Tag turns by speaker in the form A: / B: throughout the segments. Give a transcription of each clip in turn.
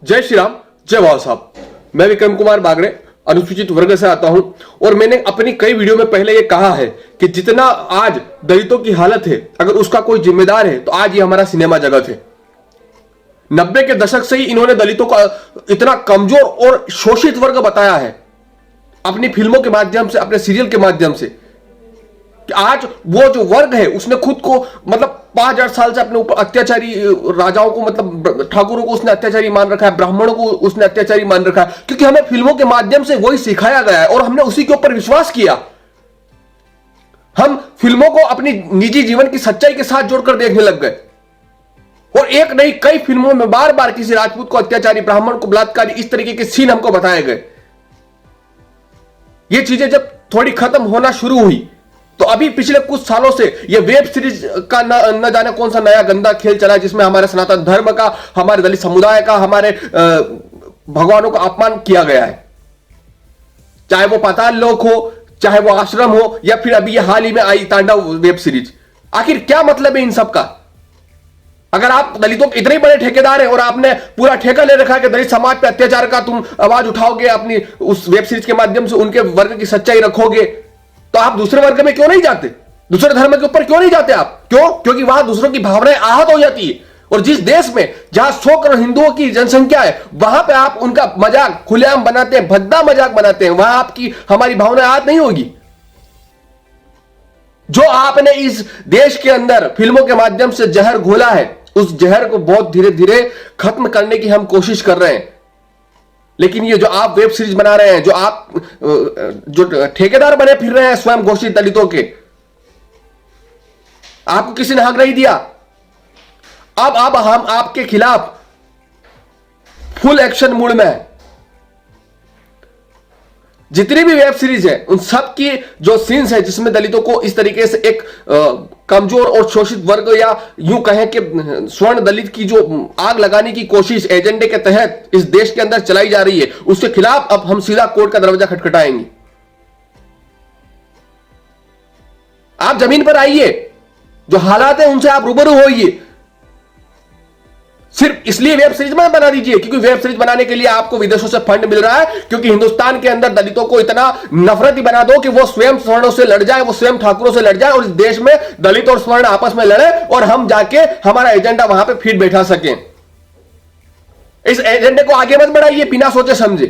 A: जय श्री राम, जय बाबा साहब। मैं विक्रम कुमार बागड़े अनुसूचित वर्ग से आता हूं और मैंने अपनी कई वीडियो में पहले ये कहा है कि जितना आज दलितों की हालत है, अगर उसका कोई जिम्मेदार है तो आज ये हमारा सिनेमा जगत है। 90 के दशक से ही इन्होंने दलितों को इतना कमजोर और शोषित वर्ग बताया है अपनी फिल्मों के माध्यम से, अपने सीरियल के माध्यम से, कि आज वो जो वर्ग है उसने खुद को मतलब 5000 साल से अपने ऊपर अत्याचारी राजाओं को, मतलब ठाकुरों को उसने अत्याचारी मान रखा है, ब्राह्मणों को उसने अत्याचारी मान रखा है, क्योंकि हमें फिल्मों के माध्यम से वही सिखाया गया है और हमने उसी के ऊपर विश्वास किया। हम फिल्मों को अपनी निजी जीवन की सच्चाई के साथ जोड़कर देखने लग गए और एक नहीं कई फिल्मों में बार बार किसी राजपूत को अत्याचारी, ब्राह्मण को बलात्कारी, इस तरीके के सीन हमको बताए गए। ये चीजें जब थोड़ी खत्म होना शुरू हुई तो अभी पिछले कुछ सालों से ये वेब सीरीज का न जाने कौन सा नया गंदा खेल चला है, जिसमें हमारे सनातन धर्म का, हमारे दलित समुदाय का, हमारे भगवानों का अपमान किया गया है। चाहे वो पाताल लोक हो, चाहे वो आश्रम हो, या फिर अभी ये हाल ही में आई तांडव वेब सीरीज। आखिर क्या मतलब है इन सब का? अगर आप दलितों के इतने बड़े ठेकेदार हैं और आपने पूरा ठेका ले रखा है कि दलित समाज पे अत्याचार का तुम आवाज उठाओगे, अपनी उस वेब सीरीज के माध्यम से उनके वर्ग की सच्चाई रखोगे, तो आप दूसरे वर्ग में क्यों नहीं जाते? दूसरे धर्म के ऊपर क्यों नहीं जाते आप? क्यों? क्योंकि वहां दूसरों की भावनाएं आहत हो जाती है। और जिस देश में जहां 100 करोड़ हिंदुओं की जनसंख्या है, वहां पे आप उनका मजाक खुलेआम बनाते हैं, भद्दा मजाक बनाते हैं, वहां आपकी हमारी भावनाएं आहत नहीं होगी। जो आपने इस देश के अंदर फिल्मों के माध्यम से जहर घोला है, उस जहर को बहुत धीरे धीरे खत्म करने की हम कोशिश कर रहे हैं। लेकिन ये जो आप वेब सीरीज बना रहे हैं, जो आप जो ठेकेदार बने फिर रहे हैं स्वयं घोषित दलितों के, आपको किसी ने हक नहीं दिया। अब हम आपके खिलाफ फुल एक्शन मूड में है। जितनी भी वेब सीरीज है उन सब की जो सीन्स है जिसमें दलितों को इस तरीके से एक कमजोर और शोषित वर्ग, या यूं कहें कि स्वर्ण दलित की जो आग लगाने की कोशिश एजेंडे के तहत इस देश के अंदर चलाई जा रही है, उसके खिलाफ अब हम सीधा कोर्ट का दरवाजा खटखटाएंगे। आप जमीन पर आइए, जो हालात है उनसे आप रूबरू होइए। सिर्फ इसलिए वेब सीरीज मत बना दीजिए क्योंकि वेब सीरीज बनाने के लिए आपको विदेशों से फंड मिल रहा है, क्योंकि हिंदुस्तान के अंदर दलितों को इतना नफरती बना दो कि वो स्वयं स्वर्णों से लड़ जाए, वो स्वयं ठाकुरों से लड़ जाए और इस देश में दलित और स्वर्ण आपस में लड़े और हम जाके हमारा एजेंडा वहां पे फिट बैठा सकें। इस एजेंडे को आगे मत बढ़ाइए बिना सोचे समझे।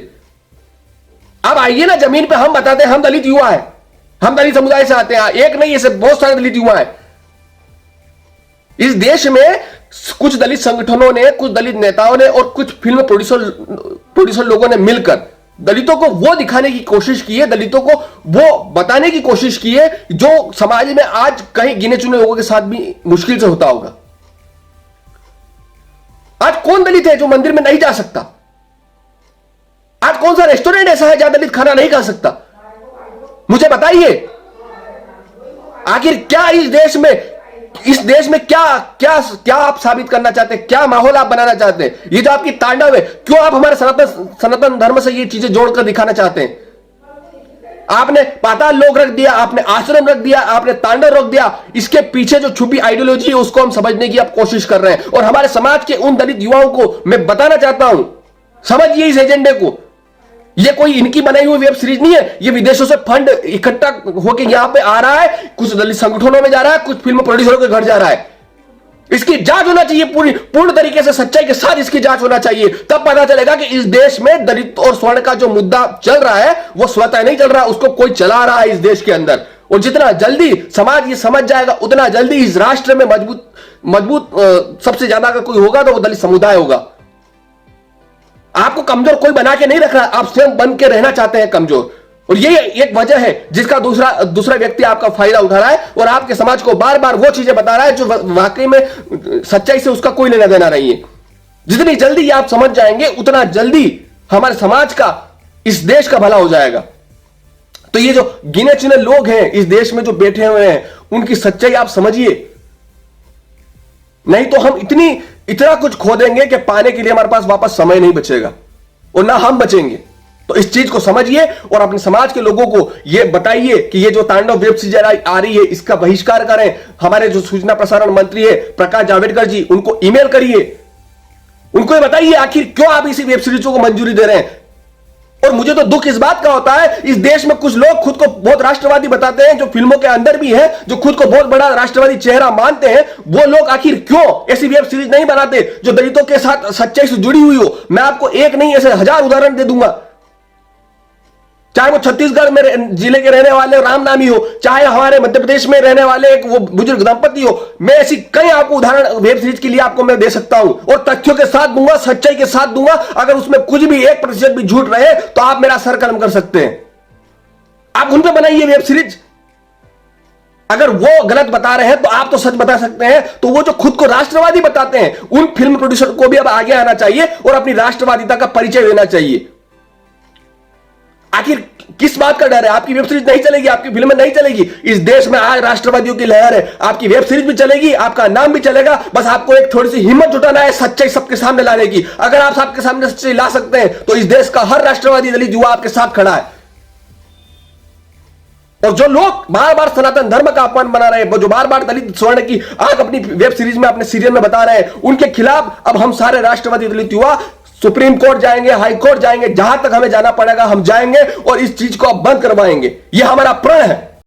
A: अब आइए ना जमीन पे, हम बताते हैं हम दलित युवा है, हम दलित समुदाय से आते हैं। एक नहीं, ऐसे बहुत सारे दलित युवा है इस देश में। कुछ दलित संगठनों ने, कुछ दलित नेताओं ने और कुछ फिल्म प्रोड्यूसर लोगों ने मिलकर दलितों को वो दिखाने की कोशिश की है, दलितों को वो बताने की कोशिश की है जो समाज में आज कहीं गिने चुने लोगों के साथ भी मुश्किल से होता होगा। आज कौन दलित है जो मंदिर में नहीं जा सकता? आज कौन सा रेस्टोरेंट ऐसा है जहां दलित खाना नहीं खा सकता? मुझे बताइए, आखिर क्या इस देश में क्या क्या क्या आप साबित करना चाहते हैं? क्या माहौल आप बनाना चाहते हैं? ये जो आपकी तांडव है, क्यों आप हमारे सनातन धर्म से ये चीजें जोड़कर दिखाना चाहते हैं? आपने पाताल लोक रख दिया, आपने आश्रम रख दिया, आपने तांडव रख दिया। इसके पीछे जो छुपी आइडियोलॉजी है उसको हम समझने की आप कोशिश कर रहे हैं और हमारे समाज के उन दलित युवाओं को मैं बताना चाहता हूं, समझिए इस एजेंडे को। ये कोई इनकी बनाई हुई वेब सीरीज नहीं है, ये विदेशों से फंड इकट्ठा होकर यहां पे आ रहा है, कुछ दलित संगठनों में जा रहा है, कुछ फिल्म प्रोड्यूसरों के घर जा रहा है। इसकी जांच होना चाहिए, पूर्ण तरीके से सच्चाई के साथ इसकी जांच होना चाहिए। तब पता चलेगा कि इस देश में दलित और स्वर्ण का जो मुद्दा चल रहा है वो स्वतः नहीं चल रहा, उसको कोई चला रहा है इस देश के अंदर। और जितना जल्दी समाज ये समझ जाएगा उतना जल्दी इस राष्ट्र में मजबूत सबसे ज्यादा अगर कोई होगा तो वो दलित समुदाय होगा। आपको कमजोर कोई बना के नहीं रख रहा, आप स्वयं बन के रहना चाहते हैं कमजोर। और ये एक वजह है जिसका दूसरा व्यक्ति आपका फायदा उठा रहा है और आपके समाज को बार बार वो चीजें बता रहा है जो वाकई में सच्चाई से उसका कोई लेना देना नहीं है। जितनी जल्दी आप समझ जाएंगे उतना जल्दी हमारे समाज का, इस देश का भला हो जाएगा। तो ये जो गिने चुने लोग हैं इस देश में जो बैठे हुए हैं, उनकी सच्चाई आप समझिए, नहीं तो हम इतना कुछ खो देंगे कि पाने के लिए हमारे पास वापस समय नहीं बचेगा और ना हम बचेंगे। तो इस चीज को समझिए और अपने समाज के लोगों को यह बताइए कि ये जो तांडव वेब सीरीज आ रही है इसका बहिष्कार करें। हमारे जो सूचना प्रसारण मंत्री है प्रकाश जावड़ेकर जी, उनको ईमेल करिए उनको ये बताइए आखिर क्यों आप इसी वेब सीरीजों को मंजूरी दे रहे हैं। और मुझे तो दुख इस बात का होता है, इस देश में कुछ लोग खुद को बहुत राष्ट्रवादी बताते हैं, जो फिल्मों के अंदर भी है, जो खुद को बहुत बड़ा राष्ट्रवादी चेहरा मानते हैं, वो लोग आखिर क्यों ऐसी वेब सीरीज नहीं बनाते जो दलितों के साथ सच्चाई से जुड़ी हुई हो। मैं आपको एक नहीं ऐसे 1000 उदाहरण दे दूंगा, चाहे वो छत्तीसगढ़ में जिले के रहने वाले रामनामी हो, चाहे हमारे मध्य प्रदेश में रहने वाले एक वो बुजुर्ग दंपति हो। मैं ऐसी कई आपको उदाहरण वेब सीरीज के लिए आपको मैं दे सकता हूं और तथ्यों के साथ दूंगा, सच्चाई के साथ दूंगा। अगर उसमें कुछ भी 1% भी झूठ रहे तो आप मेरा सर कलम कर सकते हैं। आप उन पे बनाइए वेब सीरीज। अगर वो गलत बता रहे हैं तो आप तो सच बता सकते हैं। तो वो जो खुद को राष्ट्रवादी बताते हैं, उन फिल्म प्रोड्यूसर को भी अब आगे आना चाहिए और अपनी राष्ट्रवादिता का परिचय देना चाहिए। आखिर किस बात का डर है? आपकी वेब सीरीज नहीं चलेगी, आपकी फिल्म नहीं चलेगी। इस देश में आज राष्ट्रवादियों की लहर है, आपकी वेब सीरीज भी चलेगी, आपका नाम भी चलेगा। बस आपको एक थोड़ी सी हिम्मत जुटाना है सच्चाई सबके सामने लाने की। अगर आप सबके सामने सच्चाई ला सकते हैं तो इस देश का हर राष्ट्रवादी दलित युवा आपके साथ खड़ा है। और जो लोग बार बार सनातन धर्म का अपमान बना रहे हैं, जो बार बार दलित स्वर्ण की आग अपनी वेब सीरीज में, अपने सीरियल में बता रहे हैं, उनके खिलाफ अब हम सारे राष्ट्रवादी दलित युवा सुप्रीम कोर्ट जाएंगे, हाई कोर्ट जाएंगे, जहां तक हमें जाना पड़ेगा हम जाएंगे और इस चीज को अब बंद करवाएंगे। यह हमारा प्रण है।